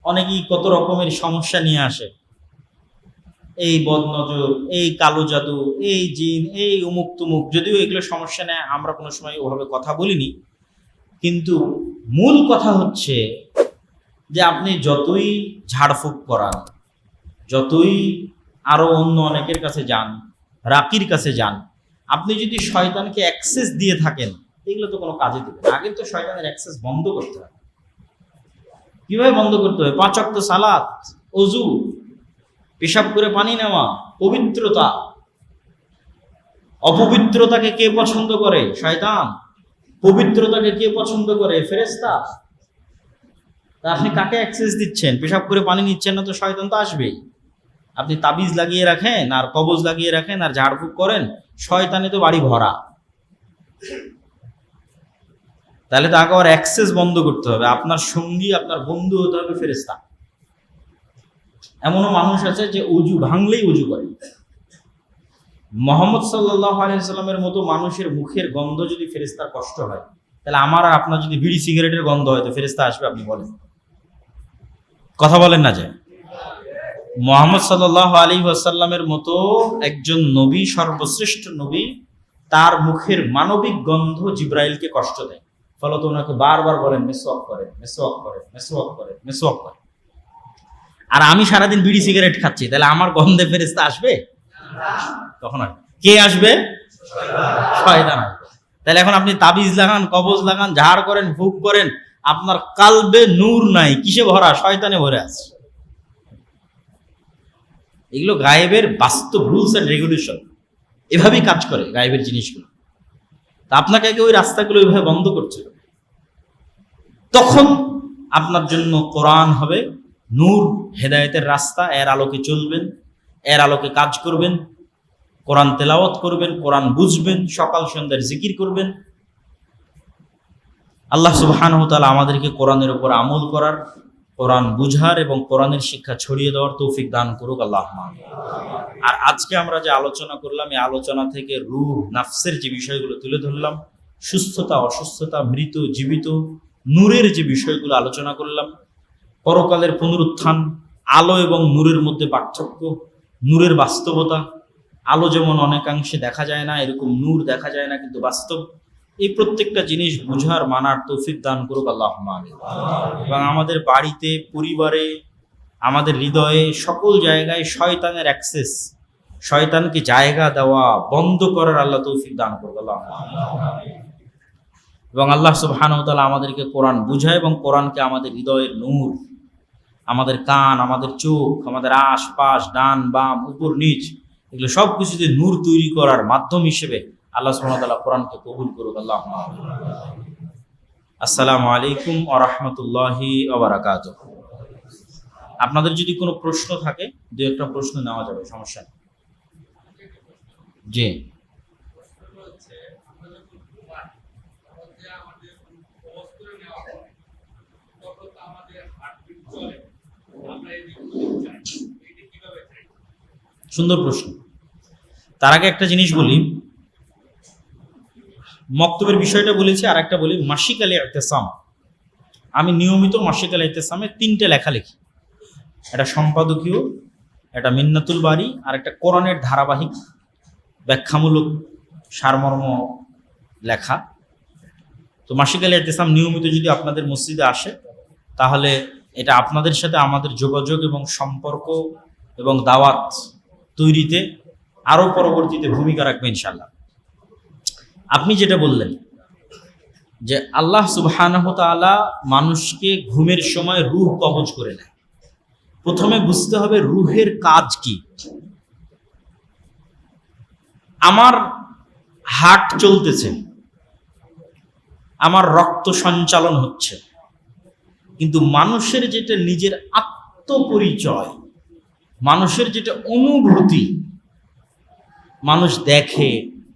অনেকেই কত রকমের সমস্যা নিয়ে আসে, এই বদনজর, এই কালো জাদু, এই জিন, এই উমুক তুমুক। যদিও এগুলো সমস্যা নেই, আমরা কোনো সময় ওভাবে কথা বলিনি, কিন্তু মূল কথা হচ্ছে যে আপনি যতই ঝাড়ফুঁক করান, যতই আরো অন্য অনেকের কাছে যান, রাকির কাছে যান, আপনি যদি শয়তানকে অ্যাক্সেস দিয়ে থাকেন, এগুলো তো কোনো কাজে দেবে না। আগে তো শয়তানের অ্যাক্সেস বন্ধ করতে হবে। কিভাবে বন্ধ করতে হবে? 5 ওয়াক্ত সালাত, ওযু, পেশাব করে পানি নেওয়া, পবিত্রতা। অপবিত্রতাকে কে পছন্দ করে? শয়তান। পবিত্রতাকে কে পছন্দ করে? ফেরেশতা। তা আপনি কাকে অ্যাক্সেস দিচ্ছেন? পেশাব করে পানি নিচ্ছেন না তো শয়তান তো আসবেই। আপনি তাবিজ লাগিয়ে রাখেন আর কবজ লাগিয়ে রাখেন আর ঝাড়ফুঁক করেন, শয়তানে তো বাড়ি ভরা। তাহলে তো আগে ওর অ্যাক্সেস বন্ধ করতে হবে। আপনার সঙ্গী, আপনার বন্ধু হতে হবে ফেরেশতা। এমনও মানুষ আছে যে উজু ভাঙলেই উজু করে। মুহাম্মদ সাল্লাল্লাহু আলাইহি সাল্লামের মতো মানুষের মুখের গন্ধ যদি ফেরেশতার কষ্ট হয়, তাহলে আমার আর আপনার যদি বিড়ি সিগারেটের গন্ধ হয় তো ফেরেশতা আসবে? আপনি বলেন, কথা বলেন না যে মুহাম্মদ সাল্লাল্লাহু আলাইহি ওয়াসাল্লামের মতো একজন নবী, সর্বশ্রেষ্ঠ নবী, তার মুখের মানবিক গন্ধ জিব্রাইলকে কষ্ট দেয়, ফলত ওনাকে বারবার বলেন মিসওয়াক করেন, মিসওয়াক করেন, মিসওয়াক করেন, মিসওয়াক করেন। আর আমি সারাদিন বিড়ি সিগারেট খাচ্ছি, তাহলে আমার গন্ধে ফেরেশতা আসবে? তখন আর কে আসবে? শয়তান আসবে। তাহলে এখন আপনি তাবিজ লাগান, কবজ লাগান, ঝাড় করেন, ফুঁক করেন, আপনার কালবে নূর নাই, কিসে ভরা? শয়তানে ভরে আছে। এগুলো গায়েবের বাস্তব রুলস এন্ড রেগুলেশন, এভাবেই কাজ করে গায়েবের জিনিসগুলো। তা আপনাকে আগে ওই রাস্তাগুলো ওইভাবে বন্ধ করছে, তখন আপনার জন্য কোরআন হবে নূর, হেদায়েতের রাস্তা। এর আলোকে চলবেন, এর আলোকে কাজ করবেন, কোরআন তেলাওয়াত করবেন, কোরআন বুঝবেন, সকাল সন্ধ্যার জিকির করবেন। আল্লাহ সুবহানাহু ওয়া তাআলা আমাদেরকে কোরআনের উপর আমল করার, কোরআন বুঝার এবং কোরআনের শিক্ষা ছড়িয়ে দেওয়ার তৌফিক দান করুক আল্লাহুম্মা আমিন। আর আজকে আমরা যে আলোচনা করলাম, এই আলোচনা থেকে রূহ, নাফসের যে বিষয়গুলো তুলে ধরলাম, সুস্থতা, অসুস্থতা, মৃত, জীবিত, নূরের যে বিষয়গুলো আলোচনা করলাম, পরকালের পুনরুত্থান, আলো এবং নূরের মধ্যে পার্থক্য, নূরের বাস্তবতা, আলো যেমন অনেকাংশে দেখা যায় না, এরকম নূর দেখা যায় না কিন্তু বাস্তব। এই প্রত্যেকটা জিনিস বুঝার, মানার তৌফিক দান করুক আল্লাহুম্মা আমিন। এবং আমাদের বাড়িতে, পরিবারে, আমাদের হৃদয়ে, সকল জায়গায় শয়তানের অ্যাক্সেস, শয়তানকে জায়গা দেওয়া বন্ধ করার আল্লাহ তৌফিক দান করুক আল্লাহুম্মা আমিন। এবং আল্লাহ সুবহানাহু ওয়া তাআলা আমাদেরকে কোরআন বুঝায় এবং কোরআনকে আমাদের হৃদয়ের নূর, আমাদের কান, আমাদের চোখ, আমাদের আশপাশ, ডান বাম, উপর নিচ, এগুলো সব কিছুতে নূর তৈরি করার মাধ্যম হিসেবে আল্লাহ সুবহানাহু ওয়া তাআলা কোরআনকে কবুল করুক আল্লাহুম্মা আমিন। আসসালামু আলাইকুম ওয়া রাহমাতুল্লাহি ওয়া বারাকাতুহু। আপনাদের যদি কোনো প্রশ্ন থাকে, দু একটা প্রশ্ন নেওয়া যাবে, সমস্যা নেই। জি, সুন্দর প্রশ্ন। তার আগে একটা জিনিস বলি, মক্তবের বিষয়টা বলেছি, আর একটা বলি মাসিক আল ইতিসাম। আমি নিয়মিত মাসিক আল ইতিসামে 3টে লেখা লিখি, একটা সম্পাদকীয়, একটা মিন্নাতুল বারি, আর একটা কোরআনের ধারাবাহিক ব্যাখ্যামূলক সারমর্ম লেখা। তো মাসিক আল ইতিসাম নিয়মিত যদি আপনাদের মসজিদে আসে, তাহলে এটা আপনাদের সাথে আমাদের যোগাযোগ এবং সম্পর্ক এবং দাওয়াত তৈরিতে আরো পরবর্তীতে ভূমিকা রাখবে ইনশাআল্লাহ। আপনি যেটা বললেন যে আল্লাহ সুবহানাহু ওয়া তাআলা মানুষকে ঘুমের সময় রূহ কবজ করে নেয়, প্রথমে বুঝতে হবে রূহের কাজ কি। আমার হার্ট চলতেছে, আমার রক্ত সঞ্চালন হচ্ছে, কিন্তু মানুষের যেটা নিজের আত্মপরিচয়, মানুষের যেটা অনুভূতি, মানুষ দেখে,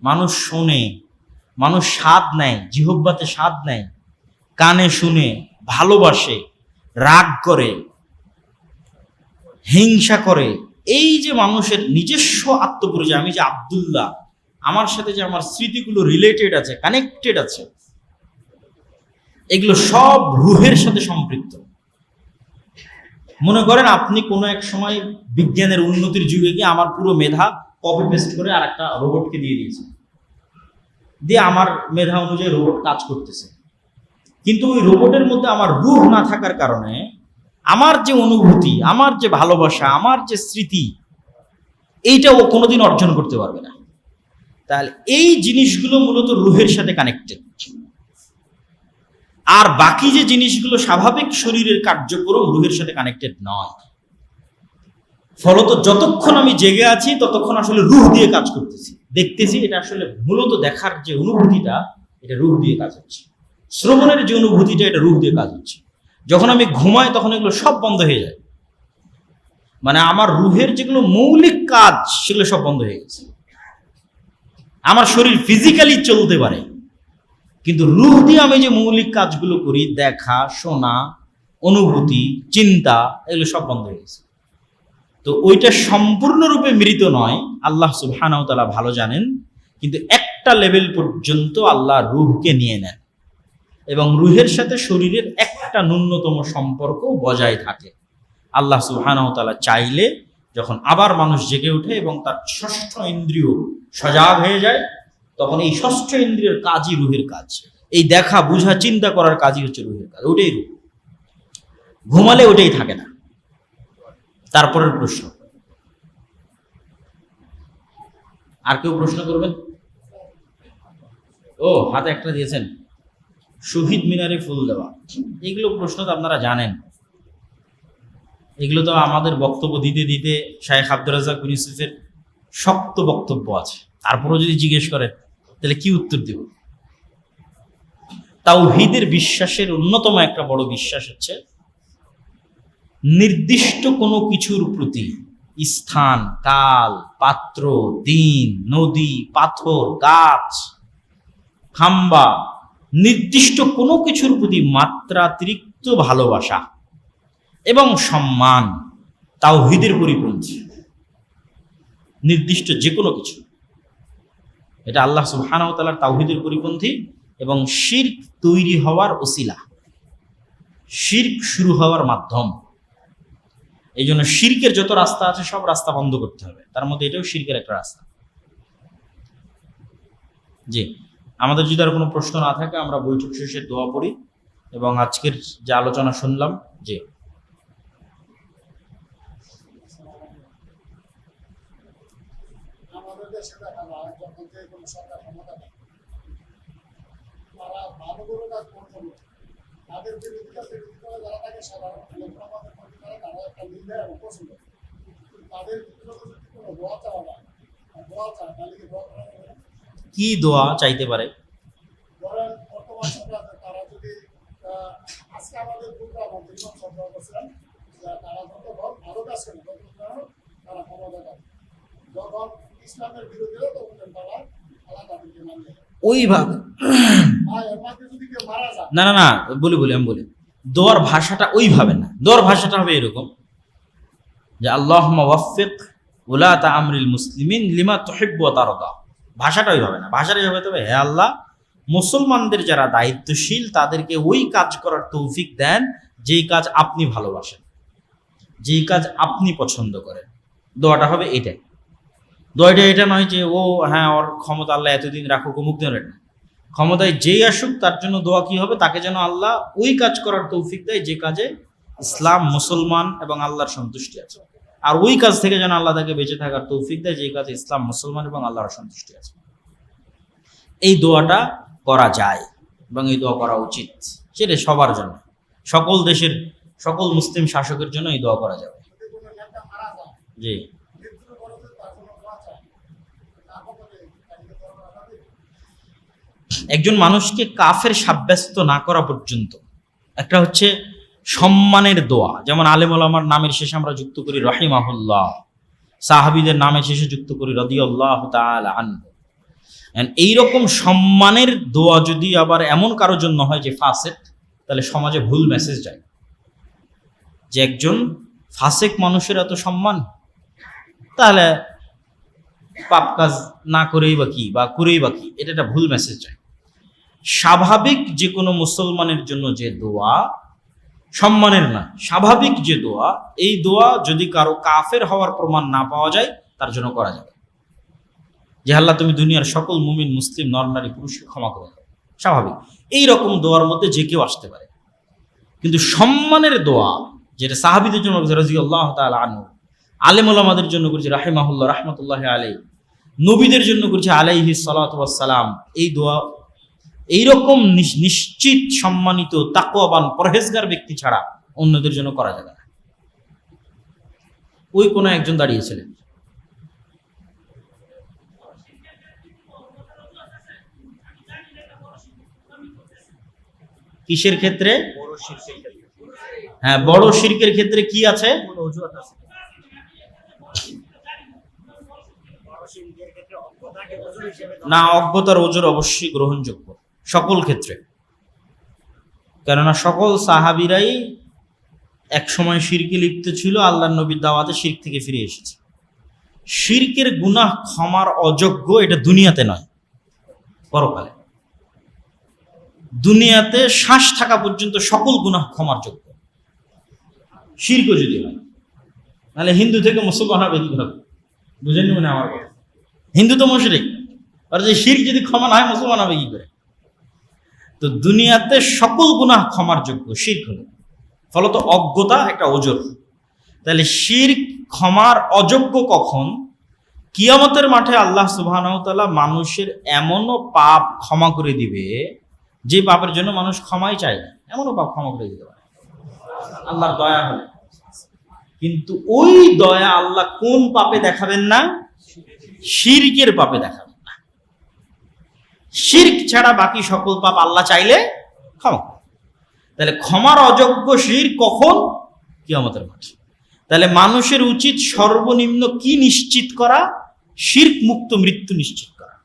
মানুষ শোনে, মানুষ স্বাদ নেয়, জিহ্বাতে স্বাদ নেয়, কানে শুনে, ভালোবাসে, রাগ করে, হিংসা করে, এই যে মানুষের নিজস্ব আত্মপরিচয়, আমি যে আব্দুল্লাহ, আমার সাথে যে আমার স্মৃতিগুলো রিলেটেড আছে, কানেক্টেড আছে, এগুলো সব রূহের সাথে সম্পৃক্ত। মনে করেন আপনি কোনো এক সময় বিজ্ঞানের উন্নতির যুগে গিয়ে আমার পুরো মেধা কপি পেস্ট করে আর একটা রোবটকে দিয়ে দিয়েছে, দিয়ে আমার মেধা অনুযায়ী রোবট কাজ করতেছে, কিন্তু ওই রোবটের মধ্যে আমার রূহ না থাকার কারণে আমার যে অনুভূতি, আমার যে ভালোবাসা, আমার যে স্মৃতি, এইটা ও কোনোদিন অর্জন করতে পারবে না। তাহলে এই জিনিসগুলো মূলত রূহের সাথে কানেক্টেড। আর বাকি যে জিনিসগুলো স্বাভাবিক শরীরের কার্যক্রম রূহের সাথে কানেক্টেড নয়। ফলত যতক্ষণ আমি জেগে আছি ততক্ষণ আসলে রূহ দিয়ে কাজ করতেছি, দেখতেছি। এটা আসলে মূলত দেখার যে অনুভূতিটা, এটা রূহ দিয়ে কাজ হচ্ছে। শ্রবণের যে অনুভূতিটা, এটা রূহ দিয়ে কাজ হচ্ছে। যখন আমি ঘুমাই তখন এগুলো সব বন্ধ হয়ে যায়, মানে আমার রূহের যেগুলো মৌলিক কাজ সেগুলো সব বন্ধ হয়ে গেছে। আমার শরীর ফিজিক্যালি চলতে পারে, কিন্তু রূহ দিয়ে আমি যে মৌলিক কাজগুলো করি, দেখা, শোনা, অনুভূতি, চিন্তা, এগুলো সব বন্ধ হয়ে গেছে। তো ওইটা সম্পূর্ণরূপে মৃত নয়, আল্লাহ সুবহানাহু ওয়া তাআলা ভালো জানেন। কিন্তু একটা লেভেল পর্যন্ত আল্লাহ রূহকে নিয়ে নেন এবং রূহের সাথে শরীরের একটা ন্যূনতম সম্পর্ক বজায় থাকে। আল্লাহ সুবহানাহু ওয়া তাআলা চাইলে যখন আবার মানুষ জেগে ওঠে এবং তার ষষ্ঠ ইন্দ্রিয় সজাগ হয়ে যায়, তখন এই ষষ্ঠ ইন্দ্রিয়ের কাজই রূহের কাজ। এই দেখা, বুঝা, চিন্তা করার কাজই হচ্ছে রূহের কাজ। ওটাই রূহ। ঘুমালে ওটাই থাকে না। তারপরের প্রশ্ন, আর কেউ প্রশ্ন করবেন? ও, হাতে একটা দিয়েছেন, শহীদ মিনারে ফুল দেওয়া। এগুলো প্রশ্ন তো আপনারা জানেন, এগুলো তো আমাদের বক্তব্য দিতে দিতে শায়েখ আব্দুর রাজ্জাক বিন ইউসুফের শক্ত বক্তব্য আছে। তারপরও যদি জিজ্ঞেস করেন তাহলে কি উত্তর দেব? তাওহীদের বিশ্বাসের অন্যতম একটা বড় বিশ্বাস হচ্ছে নির্দিষ্ট কোনো কিছুর প্রতি, স্থান, কাল, পাত্র, দিন, নদী, পাথর, গাছ, খাম্বা, নির্দিষ্ট কোনো কিছুর প্রতি মাত্রাতিরিক্ত ভালোবাসা এবং সম্মান তাওহীদের পরিপন্থী। নির্দিষ্ট যে কোনো কিছু, এটা আল্লাহ সুবহানাহু ওয়া তাআলার তাওহীদের পরিপন্থী এবং শিরক তৈরি হওয়ার ওসিলা, শিরক শুরু হওয়ার মাধ্যম। এই জন্য শিরকের যত রাস্তা আছে সব রাস্তা বন্ধ করতে হবে, তার মধ্যে এটাও শিরকের একটা রাস্তা। জি, আমাদের যদি আর কোনো প্রশ্ন না থাকে আমরা বৈঠক শেষে দোয়া পড়ি এবং আজকের যে আলোচনা শুনলাম। জি, আমাদের দেশে দেখা যায় যখন যে কোনো সরকার ক্ষমতা নেই, তারা ভালো করে কাজ করতে হবে, তাদের বিরোধিতা যারা থাকে সাধারণ আমাদের মধ্যে তারা একটা নিন্দা এবং পছন্দ, তাদের যদি কোনো দোয়া চাওয়া যায়, দোয়া চায় তাহলে কি দোয়া করা যাবে? কি দোয়া চাইতে পারে? ধরেন বর্তমান সরকার তারা যদি আজকে আমাদের প্রধানমন্ত্রী সরকার করছিলেন, তারা যত ভালো কাজ করেন তত তারা ক্ষমতা পাবে, যখন ইসলামের বিরোধীরা তখন তারা তাদেরকে মানবে ওইভাবে যদি কেউ মারা যায়। না না না, আমি বলি দোয়ার ভাষাটা ওইভাবে না। দোয়ার ভাষাটা হবে এরকম যে আল্লাহুম্মা ওয়াফফিক উলাতা আমরিল মুসলিমিন লিমা তুহিব্বু ওয়া তারদা। ভাষাটা ওইভাবে না, ভাষাটা এইভাবে তবে, হে আল্লাহ, মুসলমানদের যারা দায়িত্বশীল তাদেরকে ওই কাজ করার তৌফিক দেন যেই কাজ আপনি ভালোবাসেন, যেই কাজ আপনি পছন্দ করেন। দোয়াটা হবে এটাই। দোয়াটা এটা নয় যে ও হ্যাঁ ওর ক্ষমতা আল্লাহ এতদিন রাখুক, অমুক দিনের না। ক্ষমতায় যেই আসুক তার জন্য দোয়া কি হবে, তাকে যেন আল্লাহ ওই কাজ করার তৌফিক দেয় যে কাজে ইসলাম, মুসলমান এবং আল্লাহর সন্তুষ্টি আছে। আর ওই কাজ থেকে যেন আল্লাহ তাকে বেঁচে থাকার তৌফিক দেয় যে কাজে ইসলাম, মুসলমান এবং আল্লাহর সন্তুষ্টি আছে। এই দোয়াটা করা যায় এবং এই দোয়া করা উচিত, সেটা সবার জন্য, সকল দেশের সকল মুসলিম শাসকের জন্য এই দোয়া করা যাবে। জি, একজন মানুষকে কাফের সাব্যস্ত না করা পর্যন্ত একটা হচ্ছে সম্মানের দোয়া, যেমন আলেম ওলামার নামের শেষে আমরা যুক্ত করি রাহিমাহুল্লাহ, সাহাবীদের নামের শেষে যুক্ত করি রাদিয়াল্লাহু তাআলা আনহু। এইরকম সম্মানের দোয়া যদি আবার এমন কারোর জন্য হয় যে ফাসেক, তাহলে সমাজে ভুল মেসেজ যায় যে একজন ফাসেক মানুষের এত সম্মান, তাহলে পাপ কাজ না করেই বা কি, বা করেই বা কি, এটা একটা ভুল মেসেজ যায়। স্বাভাবিক যে কোনো মুসলমানের জন্য যে দোয়া, সম্মানের না, স্বাভাবিক যে দোয়া, এই দোয়া যদি কারো কাফের হওয়ার প্রমাণ না পাওয়া যায় তার জন্য করা যাবে। যে আল্লাহ তুমি দুনিয়ার সকল মুমিন মুসলিম নর নারী পুরুষকে ক্ষমা করে দাও, স্বাভাবিক। এই রকম দোয়ার মধ্যে যে কেউ আসতে পারে। কিন্তু সম্মানের দোয়া, যেটা সাহাবীদের জন্য রাদিয়াল্লাহু তাআলা আনহু, আলেম ওলামাদের জন্য করেছে রাহিমাহুল্লাহ রাহমাতুল্লাহি আলাইহি, নবীদের জন্য করেছে আলাইহিস সালাতু ওয়াস সালাম, এই দোয়া এইরকম নিশ্চিত সম্মানিত তাকওয়াবান পরহেজগার ব্যক্তি ছাড়া অন্যদের জন্য করা যাবে না। ওই কোন একজন দাঁড়িয়েছিলেন। কিসের ক্ষেত্রে? হ্যাঁ, বড় শিরকের ক্ষেত্রে কি আছে? না, অজ্ঞতার ওজর অবশ্যই গ্রহণযোগ্য সকল ক্ষেত্রে, কেননা সকল সাহাবীরাই এক সময় শিরকে লিপ্ত ছিল, আল্লাহর নবীর দাওয়াতে শিরক থেকে ফিরে এসেছে। শিরকের গুনাহ ক্ষমার অযোগ্য, এটা দুনিয়াতে নয়, পরকালে। দুনিয়াতে শ্বাস থাকা পর্যন্ত সকল গুনাহ ক্ষমার যোগ্য, শিরকও যদি হয়। নাহলে হিন্দু থেকে মুসলমান হবে কিভাবে? বুঝেননি মনে আমার কথা? হিন্দু তো মুশরিক, আর যে শিরক যদি ক্ষমা না হয় মুসলমান হবে কি করে? তো দুনিয়াতে সকল গুনাহ ক্ষমার যোগ্য, শিরক হলো। ফলত অজ্ঞতা একটা ওজর। তাহলে শিরক ক্ষমার অযোগ্য কখন? কিয়ামতের মাঠে আল্লাহ সুবহানাহু ওয়া তাআলা মানুষের এমনও পাপ ক্ষমা করে দিবে যে পাপের জন্য মানুষ ক্ষমাই চায় না, এমনও পাপ ক্ষমা করে দিতে পারে আল্লাহর দয়া হলে। কিন্তু ওই দয়া আল্লাহ কোন পাপে দেখাবেন না? শিরকের পাপে দেখাবেন না। শিরক ছাড়া বাকি সকল পাপ আল্লাহ চাইলে ক্ষমা করে। তাহলে ক্ষমার অযোগ্য শিরক কখন? কিয়ামতের মাঠে। তাহলে মানুষের উচিত সর্বনিম্ন কি নিশ্চিত করা? শিরক মুক্ত মৃত্যু নিশ্চিত করা।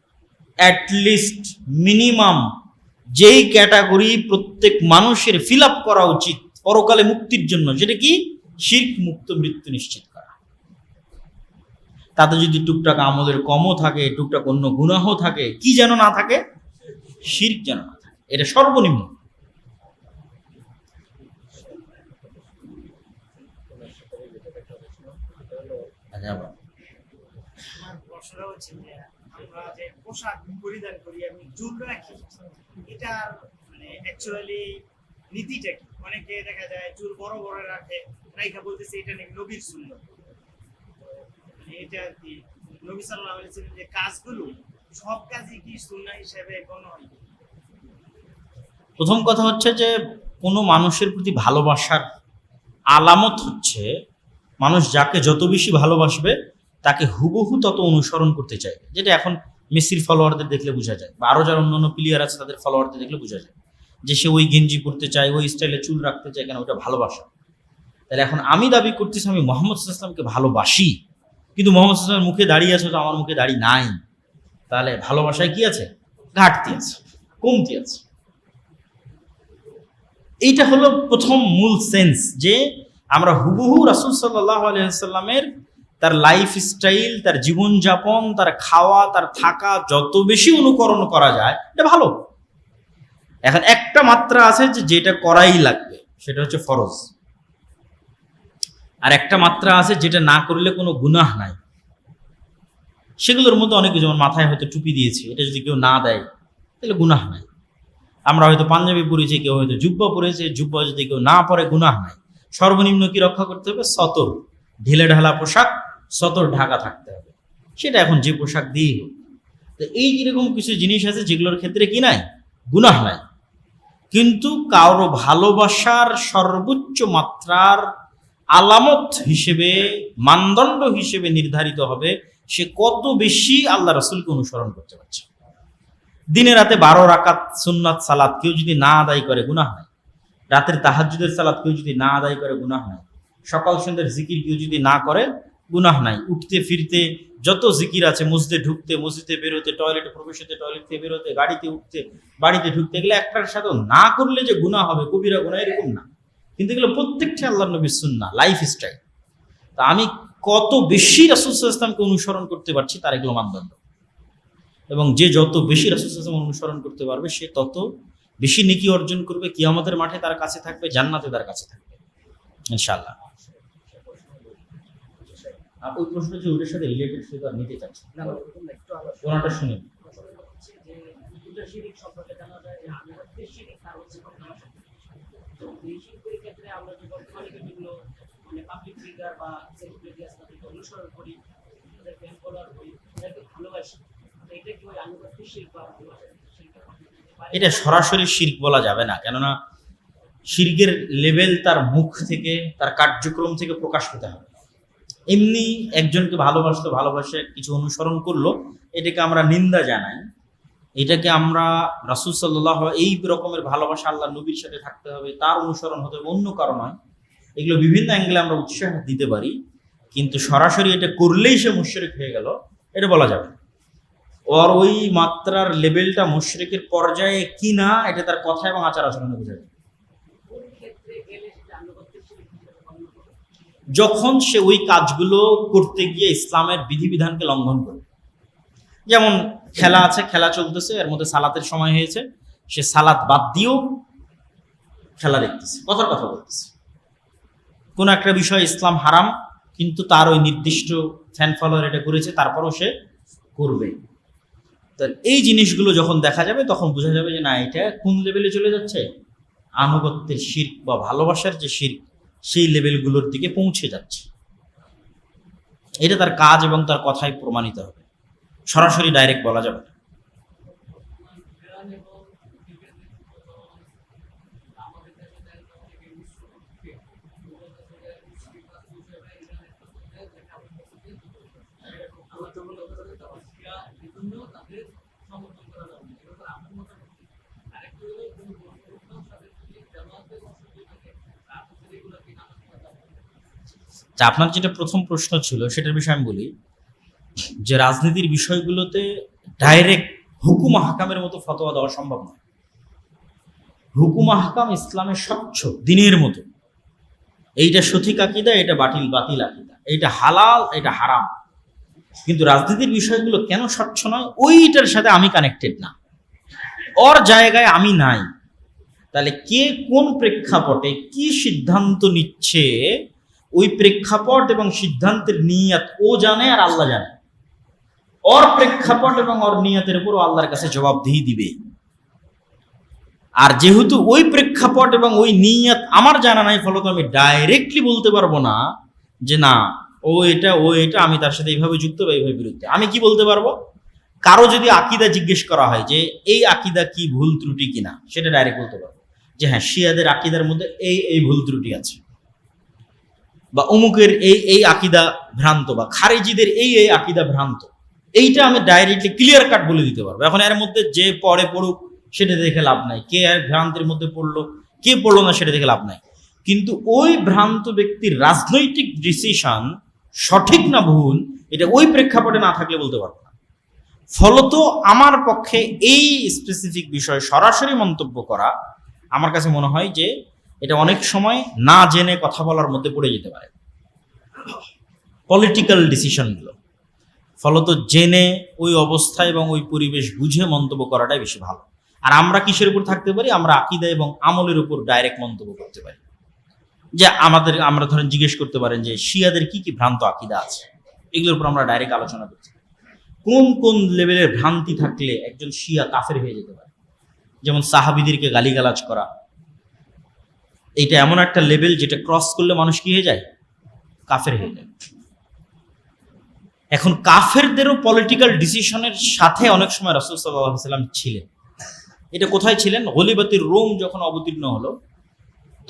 অ্যাটলিস্ট মিনিমাম যেই ক্যাটাগরি প্রত্যেক মানুষের ফিল আপ করা উচিত পরকালে মুক্তির জন্য, যেটা কি? শিরক মুক্ত মৃত্যু নিশ্চিত করা। তাতে যদি টুকটাক আমলের কমও থাকে, টুকটাক অন্য গুনাহ থাকে, কি যেন না থাকে? শিরক যেন না থাকে, এটা সর্বনিম্ন। প্রশ্নটা হচ্ছে যে আমরা যে পোশাক পরিধান করি, আমি চুল রাখি, এটার মানে অ্যাকচুয়ালি নীতিটা কি? অনেকে দেখা যায় চুল বড় বড় রাখে, রাইখা বলতেছে এটা নাকি নবীর সুন্নাত। এটা কি নবী সাল্লাল্লাহু আলাইহি ওয়াসাল্লাম যে কাজগুলো, সব কাজই কি সুন্নাহ হিসেবে গণ্য হয়? প্রথম কথা হচ্ছে যে কোনো মানুষের প্রতি ভালোবাসার আলামত হচ্ছে মানুষ যাকে যত বেশি ভালোবাসবে তাকে হুবহু তত অনুসরণ করতে চাইবে। যেটা এখন মেসির ফলোয়ারদের দেখলে বোঝা যায়, বা আরো যারা অন্যান্য প্লেয়ার আছে তাদের ফলোয়ারদের দেখলে বোঝা যায় যে সে ওই গেঞ্জি পরতে চায়, ওই স্টাইলে চুল রাখতে চায়, কেন? ওটা ভালোবাসা। তাহলে এখন আমি দাবি করতেছি আমি মুহাম্মদ সাল্লাল্লাহু আলাইহি ওয়াসাল্লামকে ভালোবাসি, কিন্তু মুহাম্মদ সাল্লাল্লাহু আলাইহি ওয়াসাল্লামের মুখে দাড়ি আছে, তো আমার মুখে দাড়ি নাই। তাহলে ভালোবাসায় কি আছে? ঘাটতি আছে, কমতি আছে। এইটা হলো প্রথম মূল সেন্স, যে আমরা হুবহু রাসূল সাল্লাল্লাহু আলাইহি ওয়াসাল্লামের তার লাইফ স্টাইল, তার জীবনযাপন, তার খাওয়া, তার থাকা যত বেশি অনুকরণ করা যায় এটা ভালো। এখন একটা মাত্রা আছে যে যেটা করাই লাগবে, সেটা হচ্ছে ফরজ। আর একটা মাত্রা আছে যেটা না করলে কোনো গুনাহ নাই। সেগুলোর মধ্যে অনেকে, যেমন মাথায় হয়তো টুপি দিয়েছে, এটা যদি কেউ না দেয় তাহলে গুনাহ নাই। আমরা হয়তো পাঞ্জাবি পরেছি, কেউ হয়তো জুব্বা পরেছে, জুব্বা যদি কেউ না পরে গুনাহ নাই। সর্বনিম্ন কি রক্ষা করতে হবে? সতর। ঢিলে ঢালা পোশাক, সতর ঢাকা থাকতে হবে, সেটা এখন যে পোশাক দিয়েই হোক। তো এই এরকম কিছু জিনিস আছে যেগুলোর ক্ষেত্রে কি নাই? গুনাহ নাই। কিন্তু কারো ভালোবাসার সর্বোচ্চ মাত্রার আলামত হিসেবে, মানদণ্ড হিসেবে নির্ধারিত হবে সে কত বেশি আল্লাহ রাসূলকে অনুসরণ করতে পারছে। দিনে রাতে 12 রাকাত সুন্নাত সালাত কেউ যদি না আদায় করে গুনাহ নাই। রাতের তাহাজ্জুদের সালাত কেউ যদি না আদায় করে গুনাহ নাই। সকাল সন্ধ্যার জিকির কেউ যদি না করে গুনাহ নাই। উঠতে ফিরতে যত জিকির আছে, মসজিদে ঢুকতে, মসজিদে বেরোতে, টয়লেটে প্রবেশ হতে, টয়লেট থেকে বেরোতে, গাড়িতে উঠতে, বাড়িতে ঢুকতে, গেলে একটার সাথে না করলে যে গুনাহ হবে, কবিরা গুনাহ, এরকম না। কিন্তু এগুলো প্রত্যেকটা আল্লাহর নবীর সুন্নাহ, লাইফ স্টাইল। তা আমি কত বেশি রাসূল সাল্লাল্লাহু আলাইহি ওয়াসাল্লামকে অনুসরণ করতে পারছি তার এগুলো মানদণ্ড। এবং যে যত বেশি রাসূল সাল্লাল্লাহু আলাইহি ওয়াসাল্লাম অনুসরণ করতে পারবে সে তত বেশি নেকি অর্জন করবে, কিয়ামতের মাঠে তার কাছে থাকবে, জান্নাতে তার কাছে থাকবে ইনশাআল্লাহ। আর ওই প্রশ্ন যে ওটার সাথে রিলেটেড সেটা আর নিতে চাচ্ছি না, একটু আলাদা। কোনটা শুনি। হচ্ছে যে দুটো শিরিক সম্পর্কে জানা যায় যে আনুগত্যের শিরিক আর হচ্ছে কল্যাণ শিরিক। তো এই শিরিকের ক্ষেত্রে আমরা যে বর্তমানে যেগুলো মানে পাবলিক ফিগার বা সেলিব্রিটি আছে তাদেরকে অনুসরণ করি, তাদের ফ্যান ফলোয়ার করি, তাদেরকে ভালোবাসি, তো এটা কি ওই আনুগত্যের শিরিক বা ভালোবাসার শিরিকের মধ্যে যেতে পারে? এটা সরাসরি শিরক বলা যাবে না, কেননা শিরকের লেভেল তার মুখ থেকে, তার কার্যক্রম থেকে প্রকাশ পেতে হবে। এমনি একজনকে ভালোবাসে কিছু অনুসরণ করলো, এটাকে আমরা নিন্দা জানাই। এটাকে আমরা রাসূল সাল্লাল্লাহু এই রকমের ভালোবাসা আল্লাহ নবীর সাথে থাকতে হবে, তার অনুসরণ হতে হবে, অন্য কারো নয়। এগুলো বিভিন্ন অ্যাঙ্গেলে আমরা উৎসাহ দিতে পারি, কিন্তু সরাসরি এটা করলেই সে মুশরিক হয়ে গেল, এটা বলা যাবে না। ওর ওই মাত্রার লেভেলটা মুশরিকের পর্যায়ে কি না, এটা তার কথা এবং আচার আচরণে বোঝা যায়। কোন ক্ষেত্রে গেলে সেটা আনুগত্যের শিরিক হিসেবে গণ্য করবে? যখন সে ওই কাজগুলো করতে গিয়ে ইসলামের বিধিবিধানকে লঙ্ঘন করে। যেমন খেলা আছে, খেলা চলতেছে, এর মধ্যে সালাতের সময় হয়েছে, সে সালাত বাদ দিয়েও খেলা দেখতেছে, কথার কথা বলতেছে। কোন একটা বিষয় ইসলাম হারাম, কিন্তু তার ওই নির্দিষ্ট ফ্যান ফলোয়ার এটা করেছে, তারপরও সে করবে। তো এই জিনিসগুলো যখন দেখা যাবে তখন বোঝা যাবে যে না, এটা কোন লেভেলে চলে যাচ্ছে, আনুগত্যের শিরক বা ভালোবাসার যে শিরক, সেই লেভেলগুলোর দিকে পৌঁছে যাচ্ছে। এটা তার কাজ এবং তার কথায় প্রমাণিত হবে, সরাসরি ডাইরেক্ট বলা যাবে না। তা আপনার যেটা প্রথম প্রশ্ন ছিল সেটার বিষয়ে আমি বলি যে রাজনীতির বিষয়গুলোতে ডাইরেক্ট হুকুম হাকামের মতো ফতোয়া দেওয়া সম্ভব নয়। হুকুম হাকাম ইসলামের স্বচ্ছ দিনের মতো, এইটা সঠিক আকিদা, এটা বাতিল আকিদা, এইটা হালাল, এটা হারাম। কিন্তু রাজনীতির বিষয়গুলো কেন স্বচ্ছ নয়, ওইটার সাথে আমি কানেক্টেড না, ওর জায়গায় আমি নাই। তাহলে কে কোন প্রেক্ষাপটে কি সিদ্ধান্ত নিচ্ছে, ওই প্রেক্ষাপট এবং সিদ্ধান্তের নিয়াত ও জানে আর আল্লাহ জানে। ওর প্রেক্ষাপট এবং ওর নিয়াতের উপর আল্লাহর কাছে জবাবদিহি দিবে। আর যেহেতু ওই প্রেক্ষাপট এবং ওই নিয়াত আমার জানা নাই, ফলত আমি ডাইরেক্টলি বলতে পারবো না যে না ও এটা আমি তার সাথে এইভাবে যুক্ত বা এইভাবে বিরুদ্ধে। আমি কি বলতে পারবো, কারো যদি আকিদা জিজ্ঞেস করা হয় যে এই আকিদা কি ভুল ত্রুটি কিনা, সেটা ডাইরেক্ট বলতে পারবো যে হ্যাঁ, শিয়াদের আকিদার মধ্যে এই ভুল ত্রুটি আছে, বা অমুকের এই আকিদা ভ্রান্ত, বা খারিজিদের এই আকিদা ভ্রান্ত। এইটা আমি ডাইরেক্টলি ক্লিয়ার কাট বলে দিতে পারবো। এখন এর মধ্যে যে পড়ুক সেটা দেখে লাভ নাই, কে আর ভ্রান্তের মধ্যে পড়লো কে পড়লো না সেটা দেখে লাভ নাই। কিন্তু ওই ভ্রান্ত ব্যক্তির রাজনৈতিক ডিসিশন সঠিক না ভুল, এটা ওই প্রেক্ষাপটে না থাকলে বলতে পারবো না। ফলত আমার পক্ষে এই স্পেসিফিক বিষয়ে সরাসরি মন্তব্য করা আমার কাছে মনে হয় যে এটা অনেক সময় না জেনে কথা বলার মধ্যে পড়ে যেতে পারে, পলিটিক্যাল ডিসিশনগুলো। ফলত জেনে ওই অবস্থা এবং ওই পরিবেশ বুঝে মন্তব্য করাটাই বেশি ভালো। আর আমরা কিসের উপর থাকতে পারি, আমরা আকীদা এবং আমলের উপর ডাইরেক্ট মন্তব্য করতে পারি। যে আমরা ধরেন জিজ্ঞেস করতে পারেন যে শিয়াদের কি কি ভ্রান্ত আকীদা আছে, এগুলোর উপর আমরা ডাইরেক্ট আলোচনা করতে পারি। কোন কোন লেভেলের ভ্রান্তি থাকলে একজন শিয়া কাফের হয়ে যেতে পারে, যেমন সাহাবীদেরকে গালিগালাজ করা, এইটা এমন একটা লেভেল যেটা ক্রস করলে মানুষ কি হয়ে যায়, কাফের হয়ে যায়। এখন কাফেরদেরও পলিটিক্যাল ডিসিশনের সাথে অনেক সময় রাসূল সাল্লাল্লাহু আলাইহি ওয়াসাল্লাম ছিলেন। এটা কোথায় ছিলেন, গলিবাতির রোম যখন অবতীর্ণ হলো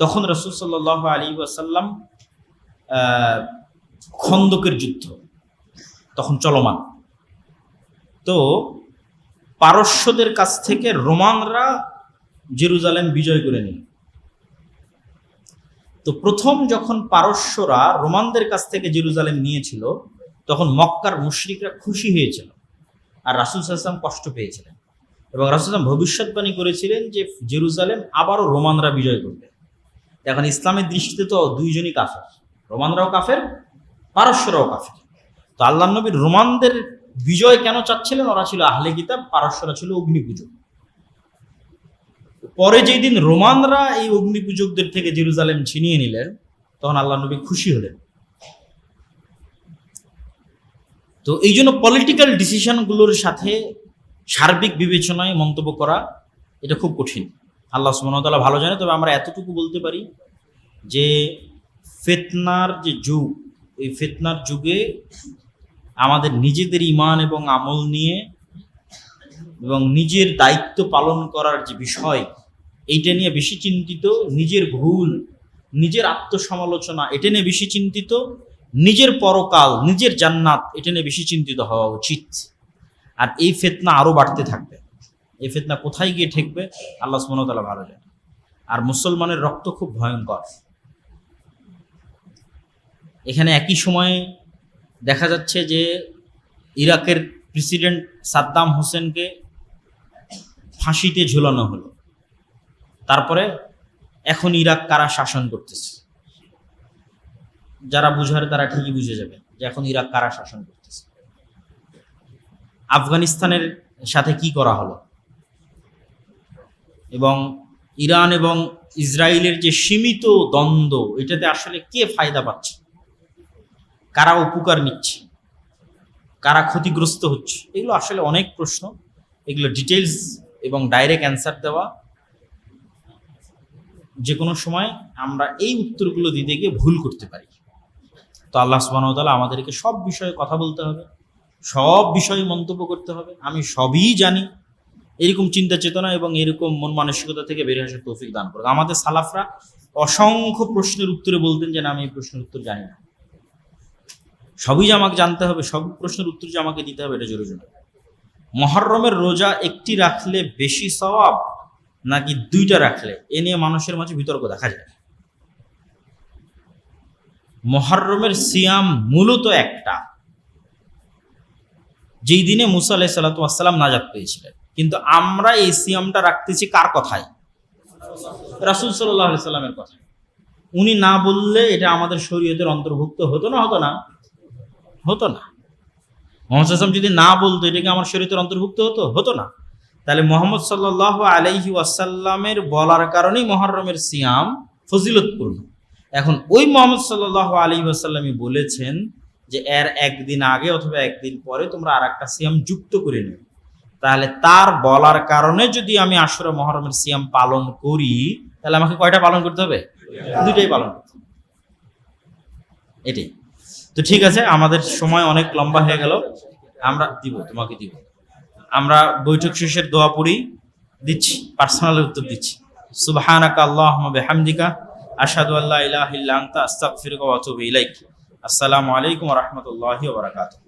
তখন রাসূল সাল্লাল্লাহু আলাইহি ওয়াসাল্লাম খন্দকের যুদ্ধ তখন চলমান। তো পারস্যদের কাছ থেকে রোমানরা জেরুজালেম বিজয় করে নিল। তো প্রথম যখন পারস্যরা রোমানদের কাছ থেকে জেরুজালেম নিয়েছিল তখন মক্কার মুশরিকরা খুশি হয়েছিল আর রাসূল সাল্লাল্লাহু আলাইহি ওয়াসাল্লাম কষ্ট পেয়েছিলেন, এবং রাসূল সাল্লাল্লাহু আলাইহি ওয়াসাল্লাম ভবিষ্যৎবাণী করেছিলেন যে জেরুজালেম আবারও রোমানরা বিজয় করবে। এখন ইসলামের দৃষ্টিতে তো দুইজনই কাফের, রোমানরাও কাফের, পারস্যরাও কাফের। তো আল্লাহর নবী রোমানদের বিজয় কেন চাচ্ছিলেন, ওরা ছিল আহলে কিতাব, পারস্যরা ছিল অগ্নি পূজক। পরে যেই দিন রোমানরা এই অগ্নি পূজকদের থেকে জেরুজালেম ছিনিয়ে নিলেন, তখন আল্লাহ নবী খুশি হলেন। তো এই জন্য পলিটিক্যাল ডিসিশনগুলোর সাথে সার্বিক বিবেচনায় মন্তব্য করা এটা খুব কঠিন। আল্লাহ সুবহানাহু ওয়া তাআলা ভালো জানে। তবে আমরা এতটুকু বলতে পারি যে ফিতনার যে যুগ, এই ফিতনার যুগে আমাদের নিজেদের ঈমান এবং আমল নিয়ে এবং নিজের দায়িত্ব পালন করার যে বিষয়, এইটা নিয়ে বেশি চিন্তিত, নিজের ভুল, নিজের আত্মসমালোচনা এটা নিয়ে বেশি চিন্তিত, নিজের পরকাল, নিজের জান্নাত এটা নিয়ে বেশি চিন্তিত হওয়া উচিত। আর এই ফিতনা আরো বাড়তে থাকবে। এই ফিতনা কোথায় গিয়ে ঠেকবে আল্লাহ সুবহানাহু ওয়া তাআলা ভালো জানে। আর মুসলমানের রক্ত খুব ভয়ঙ্কর। এখানে একই সময়ে দেখা যাচ্ছে যে ইরাকের প্রেসিডেন্ট সাদ্দাম হোসেনকে ফাঁসিতে ঝুলানো হলো। তারপরে এখন ইরাক কারা শাসন করতেছে, যারা বুঝার তারা ঠিকই বুঝে যাবে যে এখন ইরাক কারা শাসন করতেছে। আফগানিস্তানের সাথে কি করা হলো, এবং ইরান এবং ইসরায়েলের যে সীমিত দ্বন্দ্ব, এটাতে আসলে কে ফায়দা পাচ্ছে, কারা উপকার নিচ্ছে, কারা ক্ষতিগ্রস্ত হচ্ছে, এগুলো আসলে অনেক প্রশ্ন। এগুলো ডিটেলস এবং ডাইরেক্ট অ্যান্সার দেওয়া যে কোনো সময় আমরা এই উত্তরগুলো দিতে গিয়ে ভুল করতে পারি। তো আল্লাহ সুবহানাহু ওয়া তাআলা আমাদেরকে সব বিষয়ে কথা বলতে হবে, সব বিষয়ে মন্তব্য করতে হবে। আমি সবই জানি এরকম চিন্তা চেতনা এবং এরকম মন মানসিকতা থেকে বেরিয়ে আসার তৌফিক দান করুক। আমাদের সালাফরা অসংখ্য প্রশ্নের উত্তরে বলতেন যে না, আমি এই প্রশ্নের উত্তর জানি না। সবই যে আমাকে জানতে হবে, সব প্রশ্নের উত্তর যে আমাকে দিতে হবে, এটা জরুরি নয়। মুহররমের রোজা একটি রাখলে বেশি সওয়াব নাকি দুইটা রাখলে, এ নিয়ে মানুষের মাঝে বিতর্ক দেখা যায়। মুহররমের সিয়াম মূলত একটা, যেই দিনে মুসা আলাইহিস সালাতু ওয়াস সালাম নাজাত পেয়েছিলেন, কিন্তু আমরা এই সিয়ামটা রাখতেছি কার কথায়? রাসূল সাল্লাল্লাহু আলাইহি সাল্লামের কথায়। উনি না বললে এটা আমাদের শরীয়তের অন্তর্ভুক্ত হতো না? হতো না? হতো না। মুহাম্মদ সাল্লাল্লাহু আলাইহি ওয়াসাল্লাম যদি না বলতো, এটা কি আমার শরীয়তের অন্তর্ভুক্ত হতো? হতো না। তাহলে মুহাম্মদ সাল্লাল্লাহু আলাইহি ওয়াসাল্লামের বলার কারণেই মুহররমের সিয়াম ফজিলতপূর্ণ। এখন ওই মুহাম্মদ সাল্লাল্লাহু আলাইহি ওয়াসাল্লামই বলেছেন যে এর একদিন আগে অথবা একদিন পরে তোমরা আরেকটা সিয়াম যুক্ত করে নিও। তাহলে তার বলার কারণে যদি আমি আশুরা মুহররমের সিয়াম পালন করি, তাহলে আমাকে কয়টা পালন করতে হবে? দুইটাই পালন করতে হবে। এটাই তো। ঠিক আছে, আমাদের সময় অনেক লম্বা হয়ে গেল। আমরা তোমাকে দিব। আমরা বৈঠক শেষের দোয়া পড়ি, দিচ্ছি, পার্সোনালি উত্তর দিচ্ছি। সুবহানাকা আল্লাহুম্মা বিহামদিকা আশহাদু আল্লা ইলাহা ইল্লা আনতা আস্তাগফিরুকা ওয়া আতুবু ইলাইক। আসসালামু আলাইকুম ওয়া রাহমাতুল্লাহি ওয়া বারাকাতুহু।